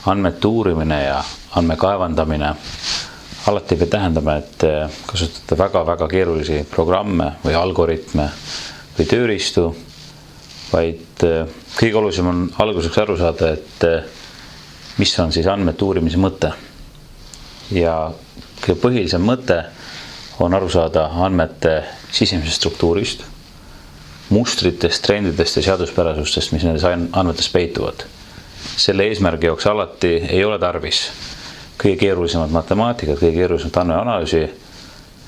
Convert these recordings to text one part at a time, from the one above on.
andmete uurimine ja andmekaevandamine alati ei pea tähendama, et kasutada väga-väga keerulisi programme või algoritme või tööriistu, vaid kõige olulisem on alguseks aru saada, et mis on siis andmete uurimise mõte. Ja kõige põhilisem mõte on aru saada andmete sisemisest struktuurist, mustritest, trendidest ja seaduspärasustest, mis nendes andmetes peituvad. Selle eesmärgi jaoks alati ei ole tarvis kõige keerulisemad matemaatikat, kõige keerulisemat andmeanalüüsi,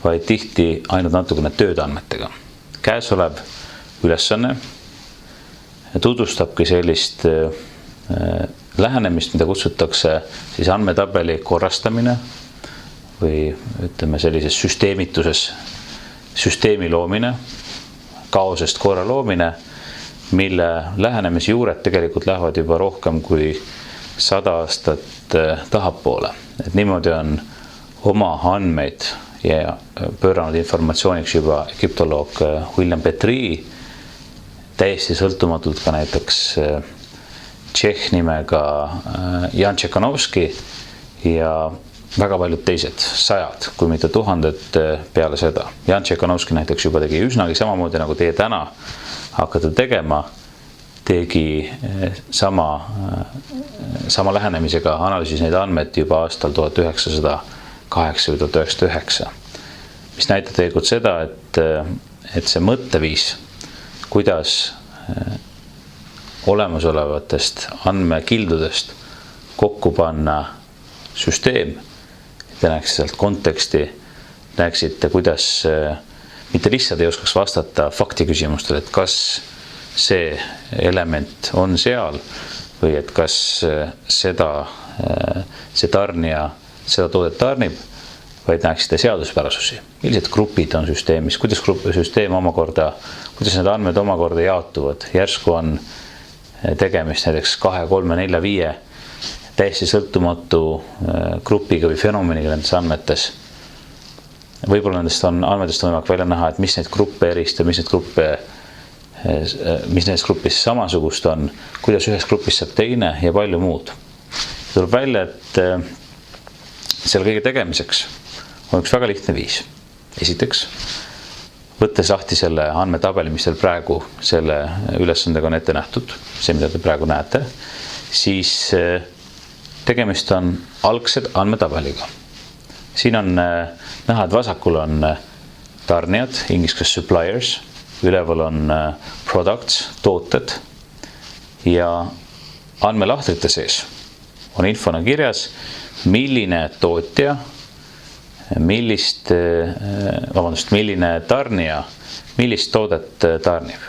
vaid tihti ainult natukene tööd andmetega. Käesolev ülesanne tutvustabki sellist lähenemist, mida kutsutakse siis andmetabeli korrastamine või ütleme sellises süsteemituses süsteemi loomine, kaosest korra loomine, mille lähenemise juured tegelikult lähevad juba rohkem kui 100 aastat tahapoole. Et niimoodi on oma andmeid ja pööranud informatsiooniks juba egiptoloog William Petrie, täiesti sõltumatult ka näiteks Tšehh nimega Jan Tšekanovski ja väga paljud teised, sajad, kui mitte tuhanded peale seda. Jan Tšekanovski näiteks juba tegi üsnagi samamoodi, nagu teie täna hakkate tegema, tegi sama lähenemisega analüüsis neid andmeid juba aastal 1908 või 1909, mis näitab tegelikult seda, et see mõtteviis, kuidas olemasolevatest andmekildudest kokku panna süsteem, te näeksite sealt konteksti, näeksite, kuidas mitte lihtsalt ei oskaks vastata fakti küsimustele, et kas see element on seal või et kas see tarnija seda toodet tarnib, vaid näeksite seaduspärasusi. Millised grupid on süsteemis, kuidas süsteem omakorda, kuidas need andmed omakorda jaotuvad. Järsku on tegemist näiteks 2, 3, 4, 5 täiesti sõltumatu grupiga või fenomeniga nendes andmetes. Võib-olla nendest andmetest on võimalik välja näha, et mis neid gruppe eristab, mis nendes gruppis samasugust on, kuidas ühes grupis saab teine ja palju muud. Tuleb välja, et selle kõige tegemiseks on üks väga lihtne viis. Esiteks, võttes lahti selle andmetabeli, mis teil praegu selle ülesandega on ette nähtud, see, mida te praegu näete, siis tegemist on algsed andmetabeliga. Siin on näha, et vasakul on tarnijad, inglise keeles suppliers, üleval on products, tooted ja andmelahtrite sees on infona kirjas, milline tootja, milline tarnija, millist toodet tarnib.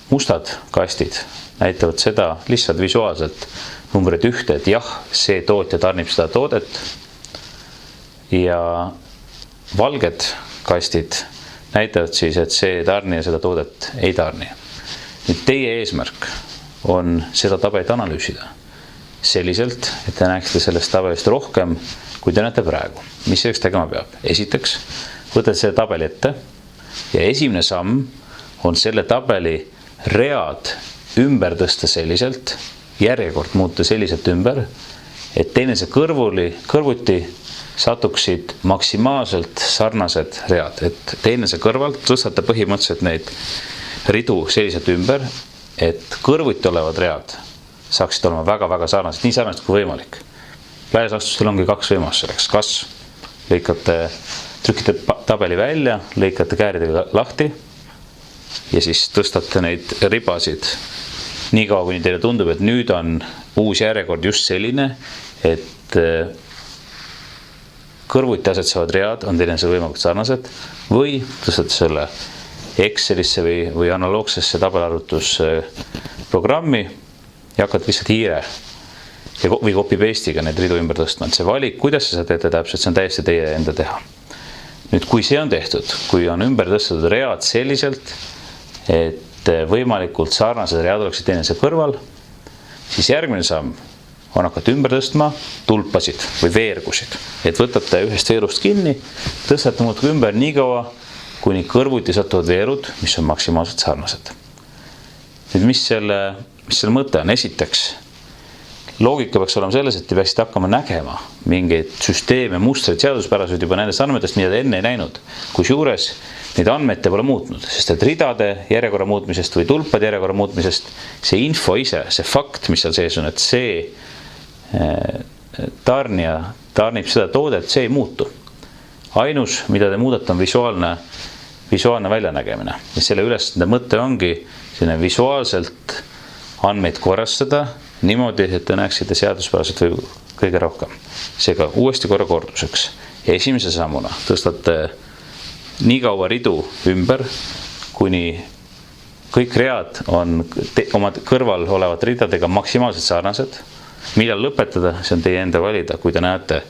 Mustad kastid näitavad seda lihtsalt visuaalselt numbrid 1, et jah, see tootja tarnib seda toodet ja valged kastid näitavad siis, et see tarnija seda toodet ei tarni. Nüüd teie eesmärk on seda tabelit analüüsida selliselt, et te näeksite sellest tabelist rohkem, kui te näete praegu. Mis selleks tegema peab? Esiteks, võtate selle tabeli ette ja esimene samm on selle tabeli read ümber tõsta selliselt, järjekord muuta selliselt ümber, et teineteise kõrvuti satuksid maksimaalselt sarnased read, et teineteise kõrvalt tõstate põhimõtteliselt neid ridu selliselt ümber, et kõrvuti olevad read saaksid olema väga-väga sarnased, nii sarnased kui võimalik. Laias laastus teil ongi 2 võimalust selleks, kas trükite tabeli välja, lõikate kääridega lahti ja siis tõstate neid ribasid nii kaua, kuni teile tundub, et nüüd on uus järjekord just selline, et kõrvuti asetsevad read on teineteisele võimalikult sarnased või tõstate selle Excelisse või analoogsesse tabelarvutusprogrammi ja hakkate lihtsalt hiire või copy-paste'iga neid ridu ümber tõstma. Et see valik, kuidas seda teete täpselt, see on täiesti teie enda teha. Nüüd, kui see on tehtud, kui on ümber tõstetud read selliselt, et võimalikult sarnased read oleksid teineteise kõrval, siis järgmine samm on hakata ümber tõstma tulpasid või veergusid. Et võtate ühest veerust kinni, tõstate muudkui ümber nii kaua, kuni kõrvuti satuvad veerud, mis on maksimaalselt sarnased. Nüüd, mis selle mõte on? Esiteks, loogika peaks olema selles, et te peaksite hakkama nägema mingeid süsteeme, mustreid, seaduspärasuid juba nendest andmetest, mida te enne ei näinud. Kusjuures neid andmeid te pole muutnud, sest et ridade järjekorra muutmisest või tulpade järjekorra muutmisest see info ise, see fakt, mis seal sees on, et see tarnija tarnib seda toodet, see ei muutu. Ainus, mida te muudate, on visuaalne väljanägemine. Ja selle ülesande mõte ongi selline visuaalselt andmeid korrastada niimoodi, et te näeksite seaduspäraselt või kõige rohkem. Seega uuesti korra korduseks. Ja esimese sammuna tõstate nii kaua ridu ümber, kuni kõik read on oma kõrval olevat ridadega maksimaalselt sarnased. Millal lõpetada, see on teie enda valida, kui te näete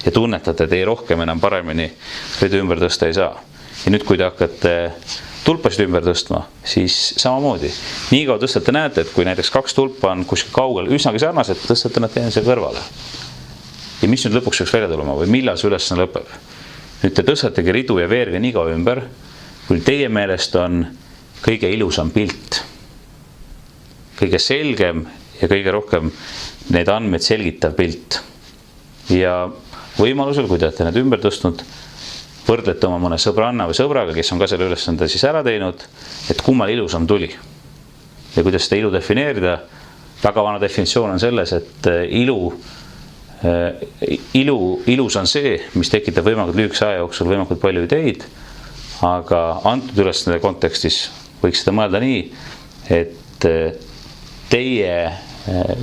ja tunnetate, et ei rohkem enam paremini ridu ümber tõsta ei saa. Ja nüüd, kui te hakkate tulpasid ümber tõstma, siis samamoodi. Nii kaua tõstate näete, et kui näiteks 2 tulpa on kuskil kaugel üsnagi sarnased, tõstate nad teenuse kõrvale. Ja mis nüüd lõpuks võiks välja tulema või millal see ülesanne lõpeb? Nüüd te tõstategi ridu ja veerge nii kaua ümber, kui teie meelest on kõige ilusam pilt. Kõige selgem ja kõige rohkem neid andmeid selgitav pilt. Ja võimalusel, kui te olete need ümber tõstnud, võrdlete oma mõne sõbranna või sõbraga, kes on ka selle ülesande siis ära teinud, et kummal ilusam tuli. Ja kuidas seda ilu defineerida? Väga vana definitsioon on selles, et ilus on see, mis tekitab võimalikult lühikese aja jooksul võimalikult palju ideid, aga antud ülesande kontekstis võiks seda mõelda nii, et teie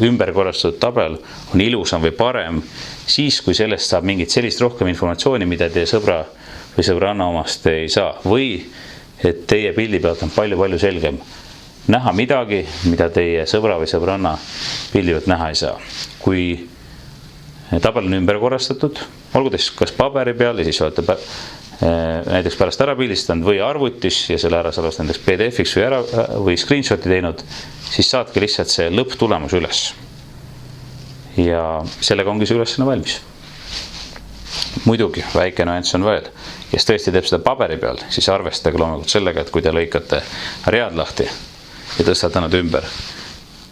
ümberkorrastatud tabel on ilusam või parem siis, kui sellest saab mingit sellist rohkem informatsiooni, mida teie sõbra või sõbranna omast ei saa. Või et teie pildi pealt on palju selgem näha midagi, mida teie sõbra või sõbranna pildi pealt näha ei saa. Kui tabel on ümber korrastatud, olgu ta siis kas paberi peal ja siis olete näiteks pärast ära pildistanud või arvutis ja selle ära salvast näiteks PDF-iks või screenshoti teinud, siis saatke lihtsalt see lõpptulemus üles. Ja sellega ongi see ülesanne valmis. Muidugi, väike nüanss on veel. Kes tõesti teeb seda paberi peal, siis arvestage loomulikult sellega, et kui te lõikate read lahti ja tõstate nad ümber,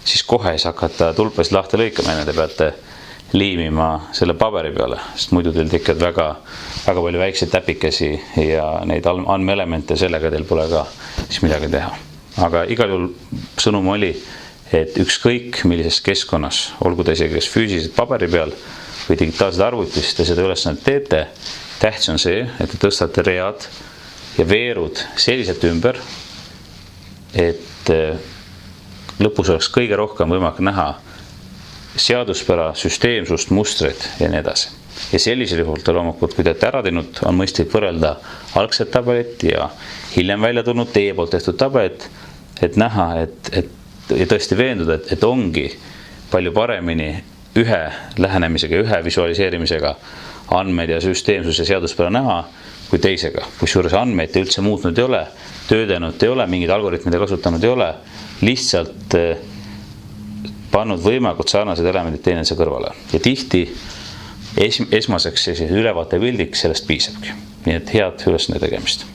siis kohe ei saa hakata tulpasid lahti lõikama, enne te peate liimima selle paberi peale, sest muidu teil tekivad väga palju väikseid täpikesi ja neid andmeelemente, sellega teil pole ka siis midagi teha. Aga igal juhul sõnum oli, et ükskõik millises keskkonnas, olgu te isegi kas füüsiliselt paberi peal või digitaalsed arvutis, te seda ülesannet teete, tähtis on see, et te tõstate read ja veerud selliselt ümber, et lõpus oleks kõige rohkem võimalik näha seaduspära, süsteemsust, mustreid ja nii edasi. Ja sellisel juhul te loomulikult, kui te olete ära teinud, on mõistlik võrrelda algset tabelit ja hiljem välja tulnud teie poolt tehtud tabelit, et näha, ja tõesti veenduda, et ongi palju paremini ühe lähenemisega, ühe visualiseerimisega andmeid ja süsteemsus ja seaduspära näha kui teisega. Kusjuures andmeid te üldse muutnud ei ole, töödenud ei ole, mingid algoritmid kasutanud ei ole, lihtsalt pannud võimalikult sarnased elemendid teineteise kõrvale. Ja tihti esmaseks ülevaate pildiks sellest piisabki. Nii et head ülesande tegemist.